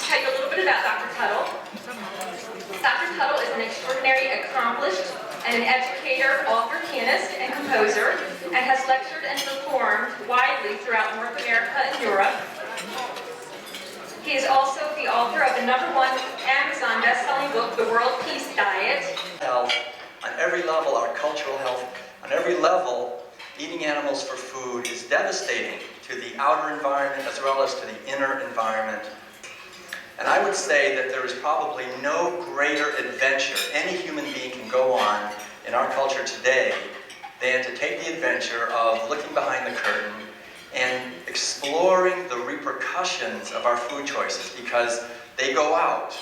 tell you a little bit about Dr. Tuttle. Dr. Tuttle is an extraordinary, accomplished, and an educator, author, pianist, and composer, and has lectured and performed widely throughout North America and Europe. He is also the author of the #1 Amazon best-selling book, The World Peace Diet. Health, on every level, our cultural health, on every level, eating animals for food is devastating to the outer environment as well as to the inner environment. And I would say that there is probably no greater adventure any human being can go on in our culture today than to take the adventure of looking behind the curtain and exploring the repercussions of our food choices, because they go out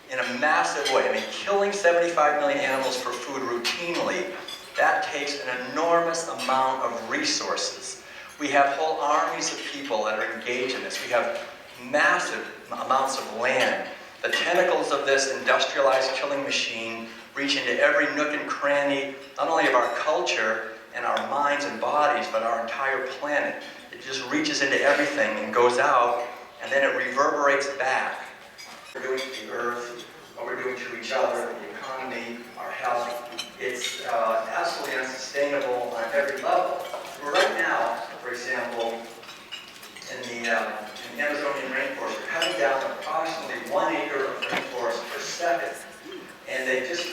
in a massive way. I mean, killing 75 million animals for food routinely, that takes an enormous amount of resources. We have whole armies of people that are engaged in this. We have massive amounts of land. The tentacles of this industrialized killing machine reach into every nook and cranny, not only of our culture and our minds and bodies, but our entire planet. It just reaches into everything and goes out, and then it reverberates back. What we're doing to the earth, what we're doing to each other, the economy, our health, it's absolutely unsustainable on every level. We're right now, for example, in the Amazonian rainforest, we're cutting down approximately 1 acre of rainforest per second. And they just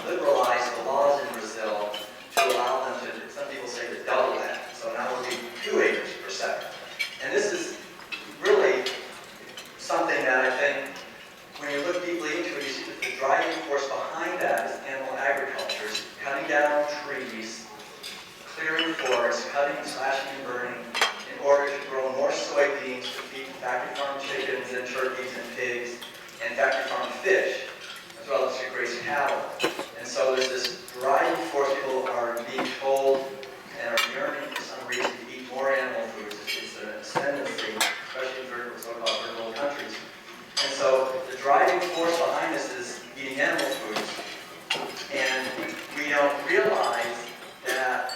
liberalized the laws in Brazil to allow them to, some people say, to double that. So now it'll be 2 acres per second. And this is really something that I think, when you look deeply into it, you see that the driving force behind that is animal agriculture. It's cutting down trees, clearing forests, cutting, slashing, and burning, in order to grow more soybeans to feed factory farm chickens and turkeys and pigs, and factory farm fish, as well as to graze cattle. And so there's this driving force. People are being told and are yearning for some reason to eat more animal foods. It's an ascendancy, especially in so-called third world countries. And so the driving force behind this is eating animal foods. And we don't realize that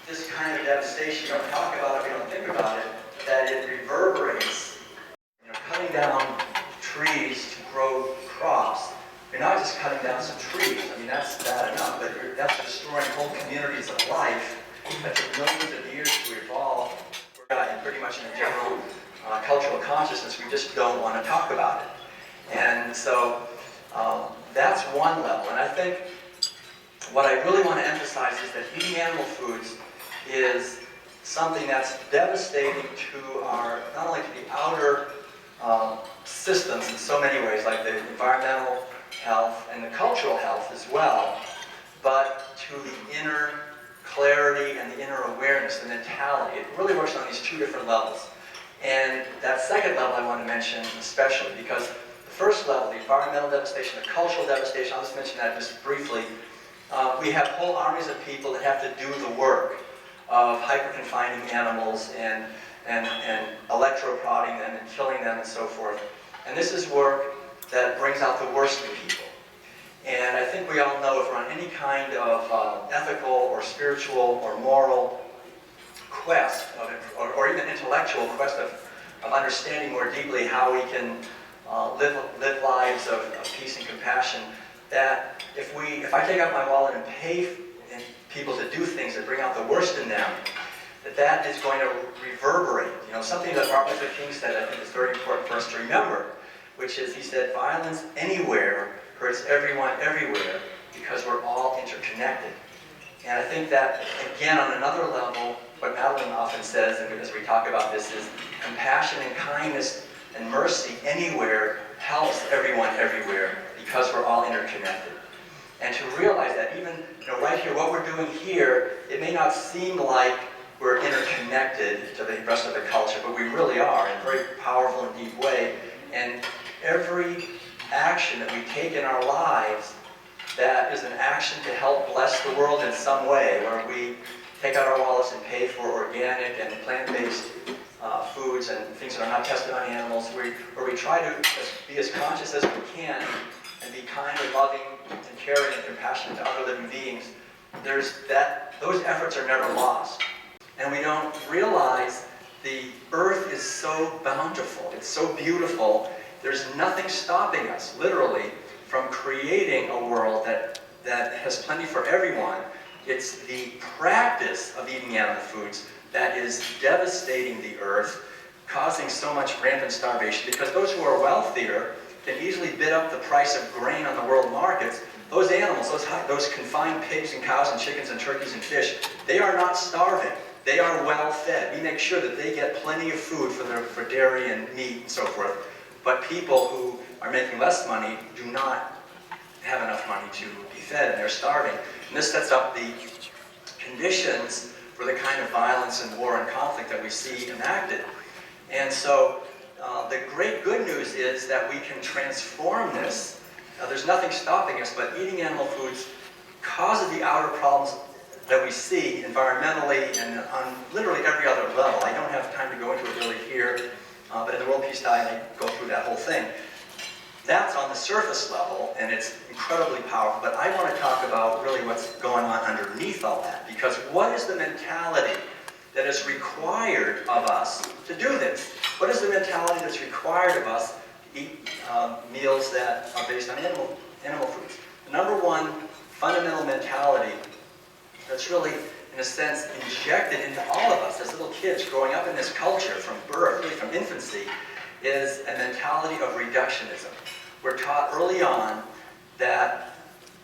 this kind of devastation, we don't talk about it, we don't think about it, that it reverberates. Cutting down trees to grow crops. You're not just cutting down some trees. I mean, that's bad enough, but that's destroying whole communities of life that took millions of years to evolve. And pretty much in a general cultural consciousness, we just don't want to talk about it. And so that's one level. And I think what I really want to emphasize is that eating animal foods is something that's devastating to our, not only to the outer systems in so many ways, like the environmental health and the cultural health as well, but to the inner clarity and the inner awareness, the mentality. It really works on these 2 different levels. And that second level I want to mention especially, because the first level, the environmental devastation, the cultural devastation, I'll just mention that just briefly. We have whole armies of people that have to do the work of hyper-confining animals and electroprodding them and killing them and so forth. And this is work that brings out the worst in people. And I think we all know if we're on any kind of ethical or spiritual or moral quest, or even intellectual quest of understanding more deeply how we can live lives of peace and compassion, that if I take out my wallet and pay people to do things that bring out the worst in them, that is going to reverberate. Something that Martin Luther King said I think is very important for us to remember, which is, he said, violence anywhere hurts everyone everywhere because we're all interconnected. And I think that, again, on another level, what Madeline often says, and as we talk about this, is compassion and kindness and mercy anywhere helps everyone everywhere because we're all interconnected. And to realize that even right here, what we're doing here, it may not seem like we're interconnected to the rest of the culture, but we really are in a very powerful and deep way. And every action that we take in our lives that is an action to help bless the world in some way, where we take out our wallets and pay for organic and plant-based foods and things that are not tested on animals, where we try to be as conscious as we can and be kind and loving and caring and compassionate to other living beings, those efforts are never lost. And we don't realize the earth is so bountiful, it's so beautiful, There's nothing stopping us, literally, from creating a world that has plenty for everyone. It's the practice of eating animal foods that is devastating the earth, causing so much rampant starvation, because those who are wealthier can easily bid up the price of grain on the world markets. Those animals, those confined pigs and cows and chickens and turkeys and fish, they are not starving. They are well fed. We make sure that they get plenty of food for dairy and meat and so forth. But people who are making less money do not have enough money to be fed, and they're starving. And this sets up the conditions for the kind of violence and war and conflict that we see enacted. And so the great good news is that we can transform this. There's nothing stopping us, but eating animal foods causes the outer problems that we see environmentally and on literally every other level. I don't have time to go into it really here, but in the World Peace Diet I go through that whole thing. That's on the surface level, and it's incredibly powerful, but I want to talk about really what's going on underneath all that, because what is the mentality that is required of us to do this? What is the mentality that's required of us to eat meals that are based on animal foods? The number one fundamental mentality that's really, in a sense, injected into all of us as little kids growing up in this culture from birth, really from infancy, is a mentality of reductionism. We're taught early on that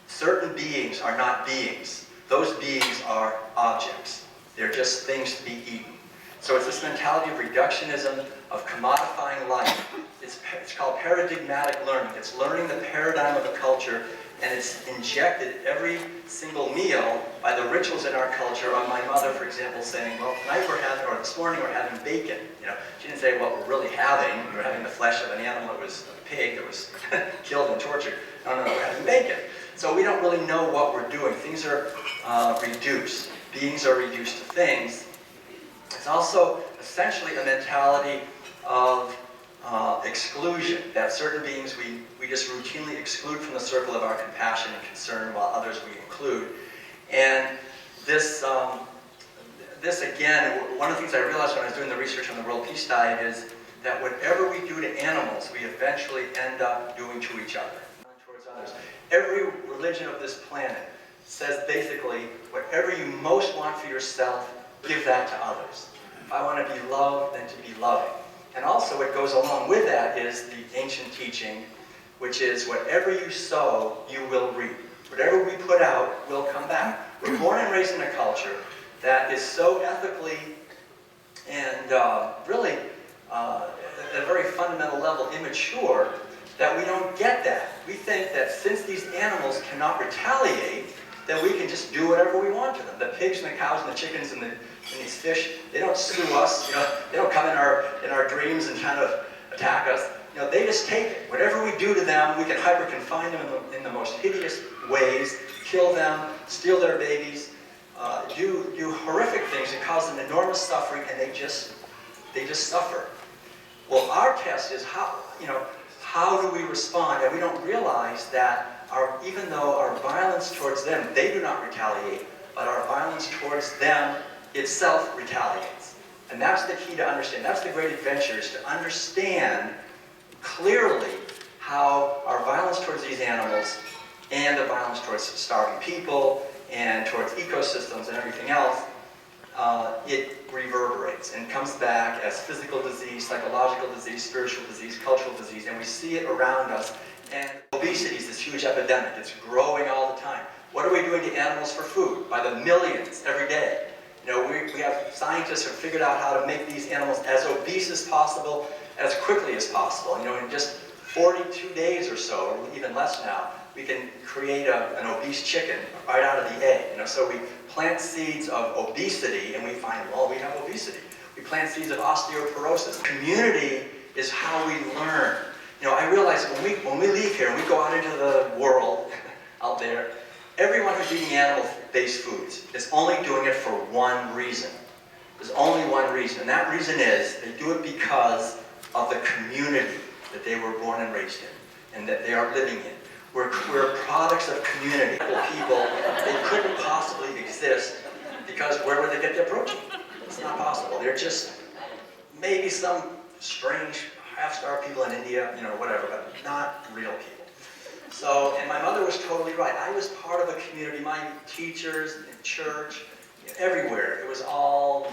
certain beings are not beings. Those beings are objects. They're just things to be eaten. So it's this mentality of reductionism, of commodifying life. It's called paradigmatic learning. It's learning the paradigm of a culture, and it's injected every single meal by the rituals in our culture. On my mother, for example, saying, well, tonight we're having, or this morning we're having bacon. You know, she didn't say what we're really having. We're having the flesh of an animal that was a pig that was killed and tortured. No, we're having bacon. So we don't really know what we're doing. Things are reduced. Beings are reduced to things. It's also essentially a mentality of exclusion, that certain beings we just routinely exclude from the circle of our compassion and concern, while others we include. And this again, one of the things I realized when I was doing the research on the World Peace Diet is that whatever we do to animals, we eventually end up doing to each other, not towards others. Every religion of this planet says basically, whatever you most want for yourself, give that to others. If I want to be loved, then to be loving. And also what goes along with that is the ancient teaching, which is whatever you sow, you will reap. Whatever we put out will come back. We're born and raised in a culture that is so ethically and really at a very fundamental level immature that we don't get that. We think that since these animals cannot retaliate, that we can just do whatever we want to them. The pigs and the cows and the chickens and these fish, they don't sue us. You know, they don't come in our dreams and try to attack us. You know, they just take it. Whatever we do to them, we can hyper-confine them in the most hideous ways, kill them, steal their babies, do horrific things that cause them enormous suffering, and they just suffer. Well, our test is how do we respond? And we don't realize that even though our violence towards them, they do not retaliate, but our violence towards them itself retaliates. And that's the key to understand. That's the great adventure, is to understand clearly how our violence towards these animals and the violence towards starving people and towards ecosystems and everything else, it reverberates and comes back as physical disease, psychological disease, spiritual disease, cultural disease, and we see it around us. And obesity is this huge epidemic. It's growing all the time. What are we doing to animals for food? By the millions every day. You know, we have scientists who have figured out how to make these animals as obese as possible, as quickly as possible. You know, in just 42 days or so, or even less now, we can create an obese chicken right out of the egg. You know, so we plant seeds of obesity, and we find, well, we have obesity. We plant seeds of osteoporosis. Community is how we learn. You know, I realize when we leave here and we go out into the world out there, everyone who's eating animal-based foods is only doing it for one reason. There's only one reason, and that reason is they do it because of the community that they were born and raised in, and that they are living in. We're products of community. People, they couldn't possibly exist because where would they get their protein? It's not possible. They're just maybe some strange half-starved people in India, you know, whatever, but not real people. So, and my mother was totally right. I was part of a community, my teachers, in church, everywhere. It was all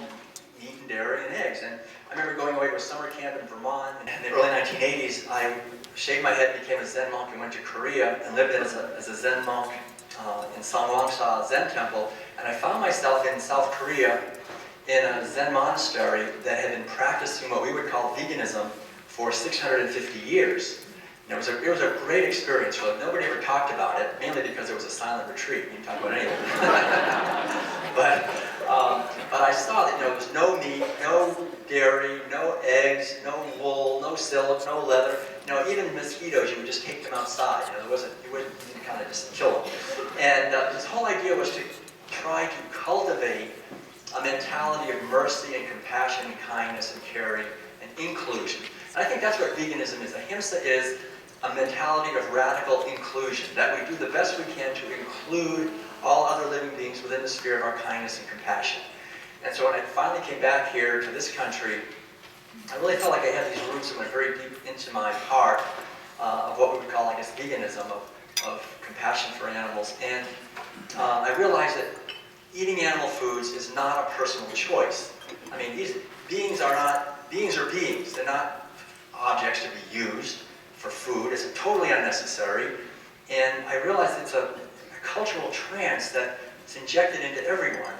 meat and dairy and eggs. And I remember going away to a summer camp in Vermont. And in the early 1980s, I shaved my head, became a Zen monk, and went to Korea and lived as a Zen monk in Sangwangsa Zen temple. And I found myself in South Korea in a Zen monastery that had been practicing what we would call veganism for 650 years. And it was a great experience. Well, nobody ever talked about it, mainly because it was a silent retreat. You can talk about anything. but I saw that, you know, there was no meat, no dairy, no eggs, no wool, no silk, no leather. You know, even mosquitoes, you would just take them outside. You know, you wouldn't kind of just kill them. And this whole idea was to try to cultivate a mentality of mercy and compassion and kindness and caring and inclusion. And I think that's what veganism is. Ahimsa is a mentality of radical inclusion, that we do the best we can to include all other living beings within the sphere of our kindness and compassion. And so when I finally came back here to this country, I really felt like I had these roots that went very deep into my heart of what we would call, I guess, veganism, of compassion for animals. And I realized that eating animal foods is not a personal choice. I mean, these beings are beings. They're not objects to be used for food. It's totally unnecessary. And I realized it's a cultural trance that is injected into everyone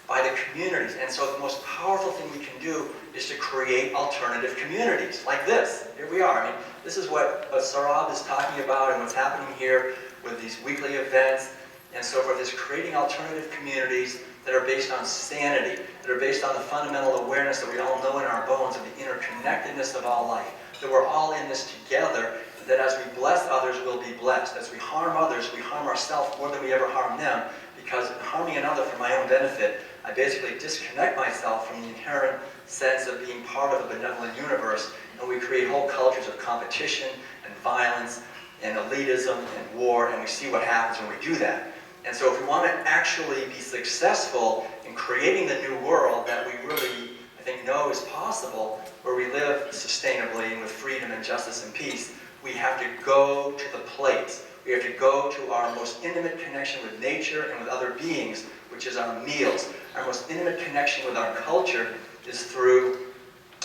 by the communities. And so the most powerful thing we can do is to create alternative communities like this. Here we are. I mean, this is what Saurabh is talking about and what's happening here with these weekly events and so forth, is creating alternative communities that are based on sanity, that are based on the fundamental awareness that we all know in our bones of the interconnectedness of all life, that we're all in this together, that as we bless others, we'll be blessed. As we harm others, we harm ourselves more than we ever harm them, because in harming another for my own benefit, I basically disconnect myself from the inherent sense of being part of a benevolent universe, and we create whole cultures of competition and violence and elitism and war, and we see what happens when we do that. And so if we want to actually be successful in creating the new world that we really, I think, know is possible, where we live sustainably and with freedom and justice and peace, we have to go to the place. We have to go to our most intimate connection with nature and with other beings, which is our meals. Our most intimate connection with our culture is through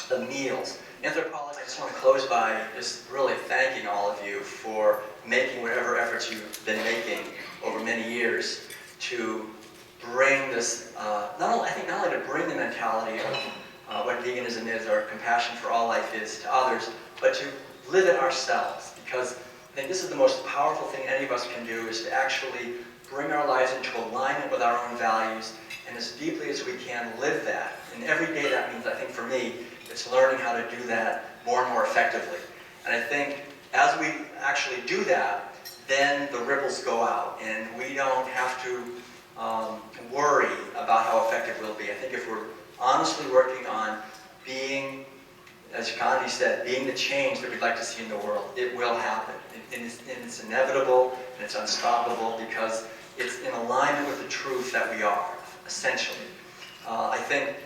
the meals. Anthropologists, I just want to close by just really thanking all of you for making whatever efforts you've been making over many years to bring this, not only to bring the mentality of what veganism is or compassion for all life is to others, but to live it ourselves. Because I think this is the most powerful thing any of us can do, is to actually bring our lives into alignment with our own values, and as deeply as we can live that. And every day that means, I think for me, it's learning how to do that more and more effectively. And I think as we actually do that, then the ripples go out, and we don't have to worry about how effective we'll be. I think if we're honestly working on being, as Gandhi said, being the change that we'd like to see in the world, it will happen. And it's inevitable, and it's unstoppable, because it's in alignment with the truth that we are, essentially. I think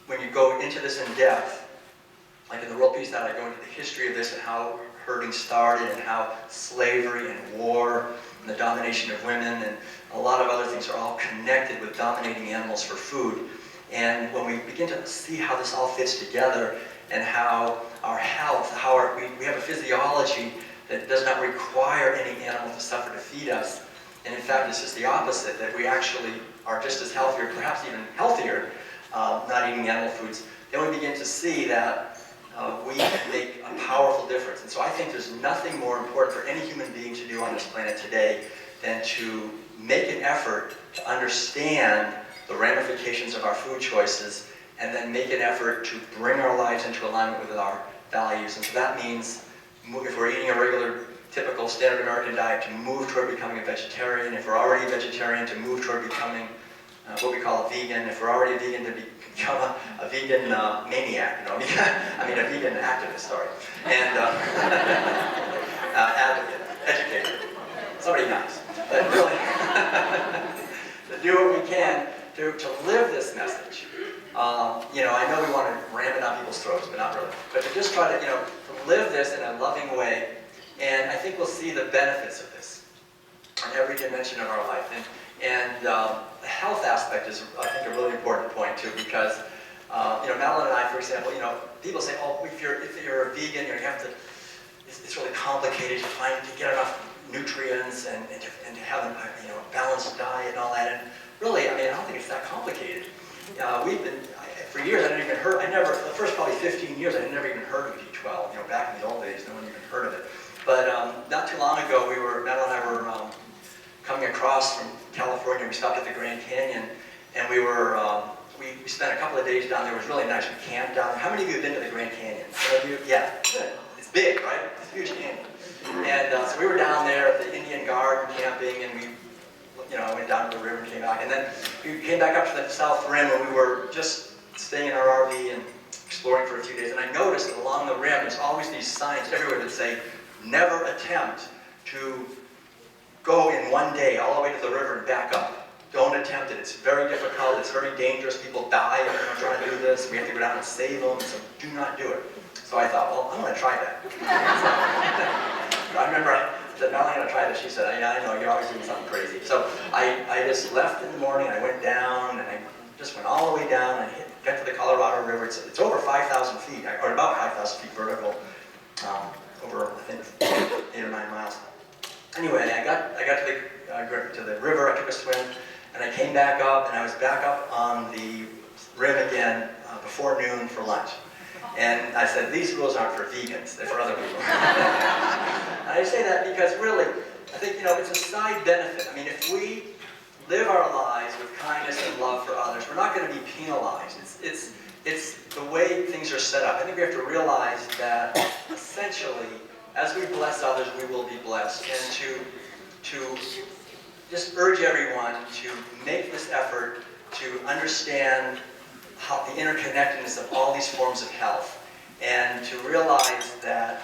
when you go into this in depth, like in the World Peace Diet, I go into the history of this and how herding started and how slavery and war and the domination of women and a lot of other things are all connected with dominating animals for food. And when we begin to see how this all fits together and how our health, we have a physiology that does not require any animal to suffer to feed us. And in fact, it's just the opposite, that we actually are just as healthy, or perhaps even healthier, not eating animal foods. Then we begin to see that we can make a powerful difference. And so I think there's nothing more important for any human being to do on this planet today than to make an effort to understand the ramifications of our food choices, and then make an effort to bring our lives into alignment with our values. And so that means, if we're eating a regular, typical, standard American diet, to move toward becoming a vegetarian. If we're already a vegetarian, to move toward becoming what we call a vegan. If we're already a vegan, to become a vegan maniac, you know, I mean a vegan activist, sorry. And advocate, educator, somebody nice. But really, to do what we can to live this message. You know, I know we want to ram it down people's throats, but not really. But to just try to, you know, from loving way. And I think we'll see the benefits of this on every dimension of our life. And the health aspect is, I think, a really important point too, because Madeline and I, for example, people say, oh, if you're a vegan, you have to. It's really complicated to get enough nutrients and to have a balanced diet and all that. And really, I don't think it's that complicated. For years, the first probably 15 years, I never even heard of B12. Back in the old days, no one even heard of it. But not too long ago, Madeline and I were coming across from California. We stopped at the Grand Canyon, and we spent a couple of days down there. It was really nice. We camped down there. How many of you have been to the Grand Canyon? Yeah, good. It's big, right? It's a huge canyon. And so we were down there at the Indian Garden camping, and we went down to the river and came back. And then we came back up to the South Rim, and we were just staying in our RV and exploring for a few days. And I noticed that along the rim, there's always these signs everywhere that say, never attempt to go in one day all the way to the river and back up. Don't attempt it. It's very difficult. It's very dangerous. People die if they're trying to do this. We have to go down and save them, so do not do it. So I thought, well, I'm going to try that. So I remember I said, Melanie, I'm going to try this. She said, yeah, I know, you're always doing something crazy. So I just left in the morning, I went down, and I just went all the way down and got to the Colorado River. It's over 5,000 feet, or about 5,000 feet vertical, over, I think, 8 or 9 miles. Anyway, I got to the river, I took a swim, and I came back up, and I was back up on the rim again before noon for lunch. And I said, these rules aren't for vegans, they're for other people. And I say that because really, I think, it's a side benefit. If we live our lives with kindness and love for others, we're not going to be penalized. It's the way things are set up. I think we have to realize that, essentially, as we bless others, we will be blessed. And to just urge everyone to make this effort to understand how the interconnectedness of all these forms of health, and to realize that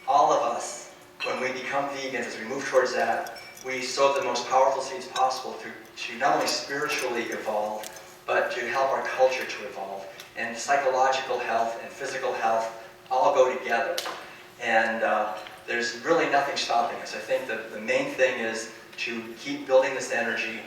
all of us, when we become vegans, as we move towards that, we sow the most powerful seeds possible to not only spiritually evolve, but to help our culture to evolve. And psychological health and physical health all go together. And there's really nothing stopping us. I think that the main thing is to keep building this energy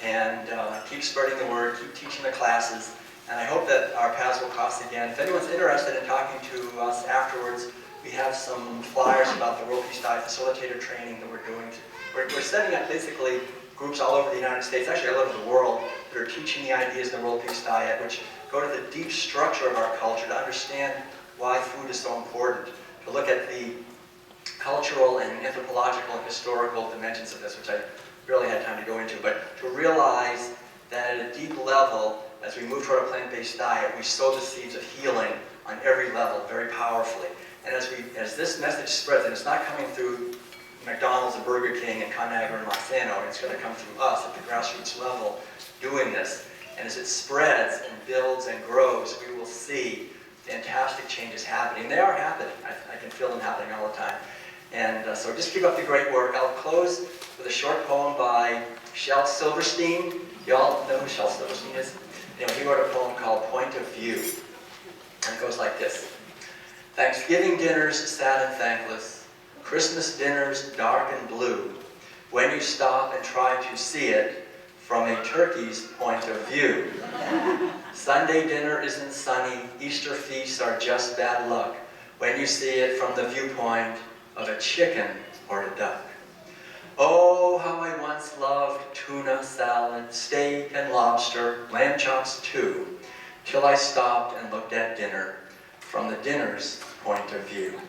and keep spreading the word, keep teaching the classes. And I hope that our paths will cross again. If anyone's interested in talking to us afterwards, we have some flyers about the World Peace Diet Facilitator training that we're doing. We're setting up basically groups all over the United States, actually all over the world, that are teaching the ideas in the World Peace Diet, which go to the deep structure of our culture to understand why food is so important, to look at the cultural and anthropological and historical dimensions of this, which I barely had time to go into, but to realize that at a deep level, as we move toward a plant-based diet, we sow the seeds of healing on every level very powerfully. And as this message spreads, and it's not coming through McDonald's and Burger King and Conagra and Monsanto, it's going to come through us at the grassroots level doing this. And as it spreads and builds and grows, we will see fantastic changes happening. They are happening. I can feel them happening all the time. And so just keep up the great work. I'll close with a short poem by Shel Silverstein. You all know who Shel Silverstein is? He wrote a poem called Point of View. And it goes like this. Thanksgiving dinners sad and thankless, Christmas dinners dark and blue, when you stop and try to see it from a turkey's point of view. Sunday dinner isn't sunny, Easter feasts are just bad luck, when you see it from the viewpoint of a chicken or a duck. Oh, how I once loved tuna salad, steak and lobster, lamb chops too, till I stopped and looked at dinner from the dinner's point of view.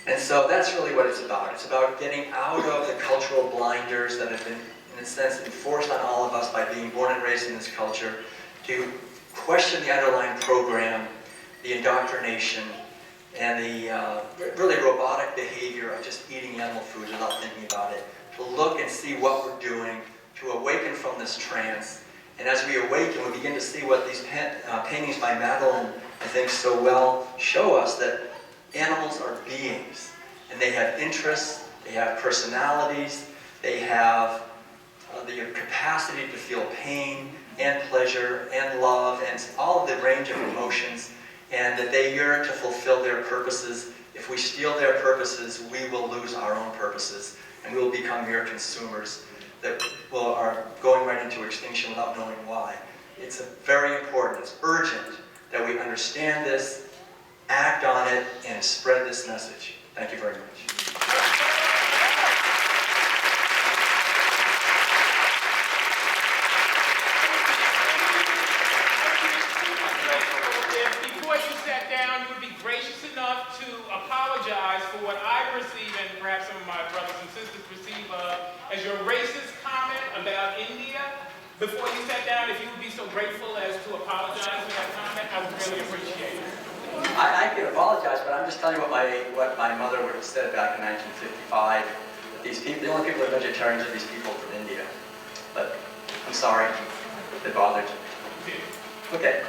And so that's really what it's about. It's about getting out of the cultural blinders that have been, in a sense, enforced on all of us by being born and raised in this culture, to question the underlying program, the indoctrination, and the really robotic behavior of just eating animal food without thinking about it, to look and see what we're doing, to awaken from this trance. And as we awaken, we begin to see what these paintings by Madeline, I think, so well show us, that animals are beings, and they have interests, they have personalities, they have the capacity to feel pain and pleasure and love and all of the range of emotions, and that they yearn to fulfill their purposes if If we steal their purposes, we will lose our own purposes, and we will become mere consumers that are going right into extinction without knowing why. It's very important, it's urgent that we understand this, act on it, and spread this message. Thank you very much. Before you sat down, you would be gracious enough to apologize for what I perceive, and perhaps some of my brothers and sisters perceive as your racist comment about India. Before you sat down, if you would be so grateful as to apologize for that comment, I would really appreciate it. I can apologize, but I'm just telling you what my mother would have said back in 1955. These people, the only people who are vegetarians are these people from India. But I'm sorry if it bothered you. Okay.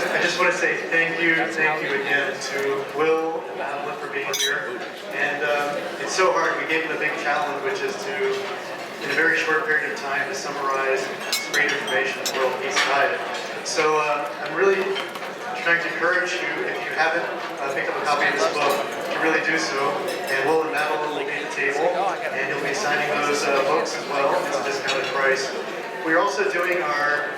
I just want to say thank you again to Will and Madeline for being here. And it's so hard. We gave them a big challenge, which is to, in a very short period of time, to summarize this great information on World Peace Diet. So I'm really trying to encourage you, if you haven't picked up a copy of this book, to really do so. And Will and Madeline will be at the table, and you'll be signing those books as well. It's a discounted price. We're also doing our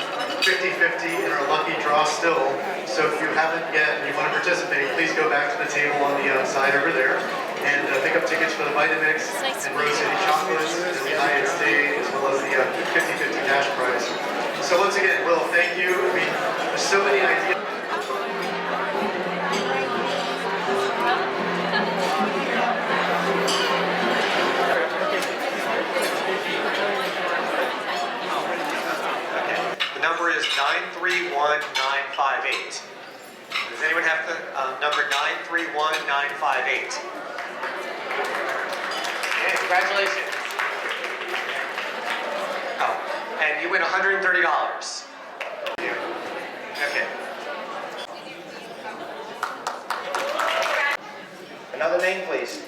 50-50 in our lucky draw still. So if you haven't yet and you want to participate, please go back to the table on the side over there and pick up tickets for the Vitamix and Rose City chocolates and the Hyatt Stay, as well as the 50-50 cash prize. So once again, Will, thank you. I mean, there's so many ideas. The number is 931958. Does anyone have the number 931958? Okay, congratulations. Oh, and you win $130. Okay. Another name, please.